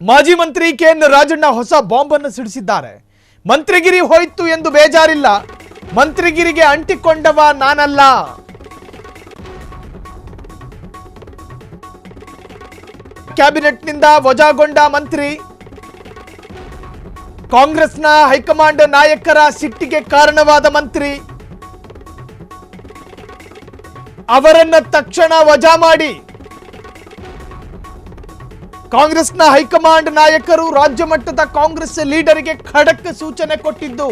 ಮಾಜಿ ಮಂತ್ರಿ ಕೆಎನ್ ರಾಜಣ್ಣ ಹೊಸ ಬಾಂಬ್ ಅನ್ನು ಸಿಡಿಸಿದ್ದಾರೆ. ಮಂತ್ರಿಗಿರಿ ಹೋಯಿತು ಎಂದು ಬೇಜಾರಿಲ್ಲ, ಮಂತ್ರಿಗಿರಿಗೆ ಅಂಟಿಕೊಂಡವ ನಾನಲ್ಲ. ಕ್ಯಾಬಿನೆಟ್ನಿಂದ ವಜಾಗೊಂಡ ಮಂತ್ರಿ, ಕಾಂಗ್ರೆಸ್ನ ಹೈಕಮಾಂಡ್ ನಾಯಕರ ಸಿಟ್ಟಿಗೆ ಕಾರಣವಾದ ಮಂತ್ರಿ, ಅವರನ್ನ ತಕ್ಷಣ ವಜಾ ಮಾಡಿ. ಕಾಂಗ್ರೆಸ್ನ ಹೈಕಮಾಂಡ್ ನಾಯಕರು ರಾಜ್ಯ ಮಟ್ಟದ ಕಾಂಗ್ರೆಸ್ ಲೀಡರ್ಗೆ ಖಡಕ್ ಸೂಚನೆ ಕೊಟ್ಟಿದ್ದು,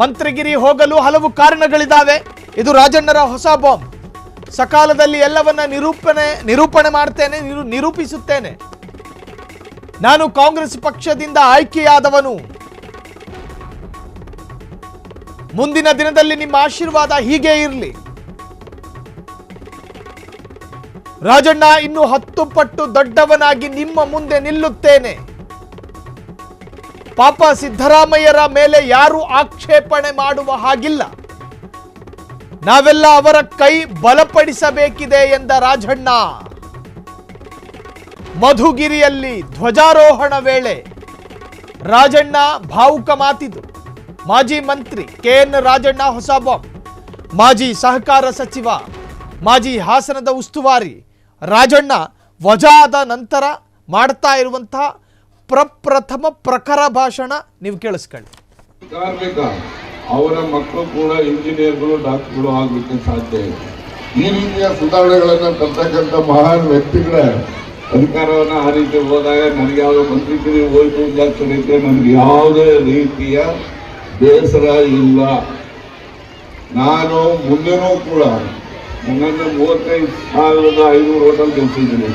ಮಂತ್ರಿಗಿರಿ ಹೋಗಲು ಹಲವು ಕಾರಣಗಳಿದ್ದಾವೆ. ಇದು ರಾಜಣ್ಣರ ಹೊಸ ಬಾಂಬ್. ಸಕಾಲದಲ್ಲಿ ಎಲ್ಲವನ್ನ ನಿರೂಪಣೆ ಮಾಡ್ತೇನೆ, ನಿರೂಪಿಸುತ್ತೇನೆ. ನಾನು ಕಾಂಗ್ರೆಸ್ ಪಕ್ಷದಿಂದ ಆಯ್ಕೆಯಾದವನು. ಮುಂದಿನ ದಿನದಲ್ಲಿ ನಿಮ್ಮ ಆಶೀರ್ವಾದ ಹೀಗೆ ಇರಲಿ. ರಾಜಣ್ಣ ಇನ್ನು 10 ಪಟ್ಟು ದೊಡ್ಡವನಾಗಿ ನಿಮ್ಮ ಮುಂದೆ ನಿಲ್ಲುತ್ತೇನೆ. ಪಾಪ ಸಿದ್ದರಾಮಯ್ಯರ ಮೇಲೆ ಯಾರು ಆಕ್ಷೇಪಣೆ ಮಾಡುವ ಹಾಗಿಲ್ಲ. ನಾವೆಲ್ಲ ಅವರ ಕೈ ಬಲಪಡಿಸಬೇಕಿದೆ ಎಂದ ರಾಜಣ್ಣ. ಮಧುಗಿರಿಯಲ್ಲಿ ಧ್ವಜಾರೋಹಣ ವೇಳೆ ರಾಜಣ್ಣ ಭಾವುಕ ಮಾತಿದು. ಮಾಜಿ ಮಂತ್ರಿ ಕೆಎನ್ ರಾಜಣ್ಣ ಹೊಸ ಬಾಂಬ್. ಮಾಜಿ ಸಹಕಾರ ಸಚಿವ, ಮಾಜಿ ಹಾಸನದ ಉಸ್ತುವಾರಿ ರಾಜಣ್ಣ ವಜಾದ ನಂತರ ಮಾಡ್ತಾ ಇರುವಂತಹ ಪ್ರಪ್ರಥಮ ಪ್ರಖರ ಭಾಷಣ ನೀವು ಕೇಳಿಸ್ಕೊಳ್ಳಿ. ಕಾರ್ಮಿಕ ಅವರ ಮಕ್ಕಳು ಕೂಡ ಇಂಜಿನಿಯರ್ಗಳು, ಡಾಕ್ಟರ್ಗಳು ಆಗಲಿಕ್ಕೆ ಸಾಧ್ಯ ಇದೆ. ಈ ರೀತಿಯ ಸುಧಾರಣೆಗಳನ್ನು ತರ್ತಕ್ಕಂಥ ಮಹಾನ್ ವ್ಯಕ್ತಿಗಳ ಅಧಿಕಾರವನ್ನು ಆ ರೀತಿ ಹೋದಾಗ ನನಗೆ ಯಾವುದೋ ಮಂತ್ರಿಗಿರಿ ಹೋಯ್ತು ಅಂತ ನನಗೆ ಯಾವುದೇ ರೀತಿಯ ಬೇಸರ ಇಲ್ಲ. ನಾನು ಮುಂದೆನೂ ಕೂಡ ನನ್ನನ್ನು 35,500 ಹೋಟೆಲ್ ಗೆಲ್ಸಿದ್ದೀನಿ.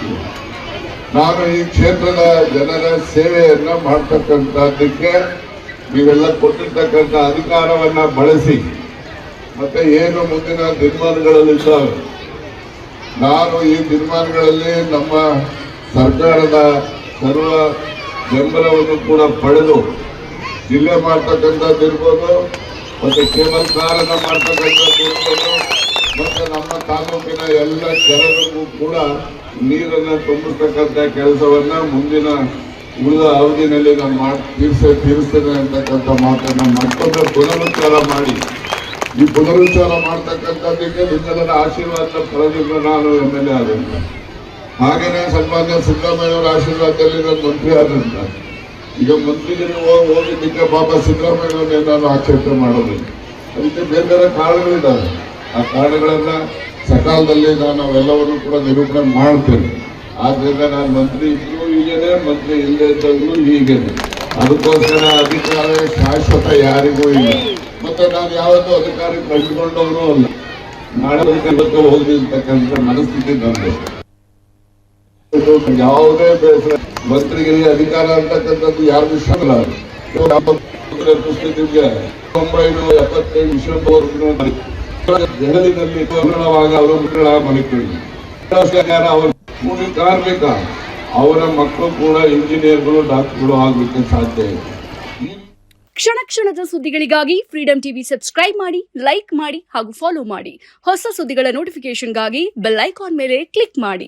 ನಾನು ಈ ಕ್ಷೇತ್ರದ ಜನರ ಸೇವೆಯನ್ನ ಮಾಡ್ತಕ್ಕಂಥದ್ದಕ್ಕೆ ನೀವೆಲ್ಲ ಕೊಟ್ಟಿರ್ತಕ್ಕಂಥ ಅಧಿಕಾರವನ್ನ ಬಳಸಿ ಮತ್ತೆ ಏನು ಮುಂದಿನ ದಿನಮಾನಗಳಲ್ಲಿದ್ದಾವೆ, ನಾನು ಈ ದಿನಮಾನಗಳಲ್ಲಿ ನಮ್ಮ ಸರ್ಕಾರದ ಸರ್ವ ಬೆಂಬಲವನ್ನು ಕೂಡ ಪಡೆದು ಜಿಲ್ಲೆ ಮಾಡ್ತಕ್ಕಂಥದ್ದಿರ್ಬೋದು, ಮತ್ತೆ ಕೇಬಲ್ ಕಾರನ್ನ ಮಾಡ್ತಕ್ಕಂಥದ್ದಿರ್ಬೋದು, ಮತ್ತೆ ನಮ್ಮ ತಾಲೂಕಿನ ಎಲ್ಲ ಕೆರೆಗಳಿಗೂ ಕೂಡ ನೀರನ್ನು ತುಂಬಿಸ್ತಕ್ಕಂಥ ಕೆಲಸವನ್ನ ಮುಂದಿನ ಉಳಿದ ಅವಧಿನಲ್ಲಿ ನಾನು ತೀರಿಸ್ತೇನೆ ಅಂತಕ್ಕಂಥ ಮಾತನ್ನ ಮತ್ತೊಮ್ಮೆ ಪುನರುಚ್ಚಾರ ಮಾಡಿ, ಈ ಪುನರುಚ್ಚಾರ ಮಾಡ್ತಕ್ಕಂಥದ್ದಕ್ಕೆ ನಿಮ್ಮೆಲ್ಲರ ಆಶೀರ್ವಾದ ಪಡೆದಿಂದ ನಾನು MLA ಆದಂತ, ಹಾಗೇನೆ ಸನ್ಮಾನ್ಯ ಸಿದ್ದರಾಮಯ್ಯವರ ಆಶೀರ್ವಾದದಲ್ಲಿ ನಾನು ಮಂತ್ರಿ ಆದಂತ. ಈಗ ಮಂತ್ರಿಗಿರಿ ಹೋಗಿದ್ದಕ್ಕೆ ಪಾಪ ಸಿದ್ದರಾಮಯ್ಯವರನ್ನೇ ನಾನು ಆಕ್ಷೇಪಣೆ ಮಾಡೋದಿಲ್ಲ. ಅದಕ್ಕೆ ಬೇರೆ ಬೇರೆ ಕಾರಣಗಳಿದ್ದಾವೆ. ಆ ಕಾರಣಗಳನ್ನ ಸಕಾಲದಲ್ಲಿ ನಾನು ಅವೆಲ್ಲವನ್ನು ಕೂಡ ನಿರೂಪಣೆ ಮಾಡ್ತೇನೆ. ಆದ್ರಿಂದ ನಾನು ಮಂತ್ರಿ ಇದ್ರು ಹೀಗೇನೆ, ಮಂತ್ರಿ ಇಲ್ಲದೆ ಇದ್ದಾಗಲೂ ಹೀಗೇನೆ. ಅದಕ್ಕೋಸ್ಕರ ಅಧಿಕಾರ ಶಾಶ್ವತ ಯಾರಿಗೂ ಇಲ್ಲ. ಮತ್ತೆ ನಾನು ಯಾವತ್ತೂ ಅಧಿಕಾರ ಕಳೆದುಕೊಂಡವನು ಅಲ್ಲ. ನಾಳೆ ಅಧಿಕಾರಕ್ಕೆ ಹೋಗಿ ಅಂತಕ್ಕಂಥ ಮನಸ್ಥಿತಿ ನಂದು. ಯಾವುದೇ ಬೇಸರ, ಮಂತ್ರಿಗಿರಿ ಅಧಿಕಾರ ಅಂತಕ್ಕಂಥದ್ದು ಯಾರಿಗೂ ಇಷ್ಟಲ್ಲ. ನಿಮ್ಗೆ 1975 ಡಿಸೆಂಬರ್ ದೆಹಲಿನಲ್ಲಿ ಅವರು ಮಲಿಕೊಳ್ಳಿ. ಅವರು ಕೂಲಿ ಕಾರ್ಮಿಕ ಅವರ ಮಕ್ಕಳು ಕೂಡ ಇಂಜಿನಿಯರ್ಗಳು, ಡಾಕ್ಟರ್ಗಳು ಆಗಲಿಕ್ಕೆ ಸಾಧ್ಯ ಇದೆ. ಕ್ಷಣ ಕ್ಷಣದ ಸುದ್ದಿಗಳಿಗಾಗಿ ಫ್ರೀಡಂ ಟಿವಿ ಸಬ್ಸ್ಕ್ರೈಬ್ ಮಾಡಿ, ಲೈಕ್ ಮಾಡಿ ಹಾಗೂ ಫಾಲೋ ಮಾಡಿ. ಹೊಸ ಸುದ್ದಿಗಳ ನೋಟಿಫಿಕೇಶನ್ಗಾಗಿ ಬೆಲ್ ಐಕಾನ್ ಮೇಲೆ ಕ್ಲಿಕ್ ಮಾಡಿ.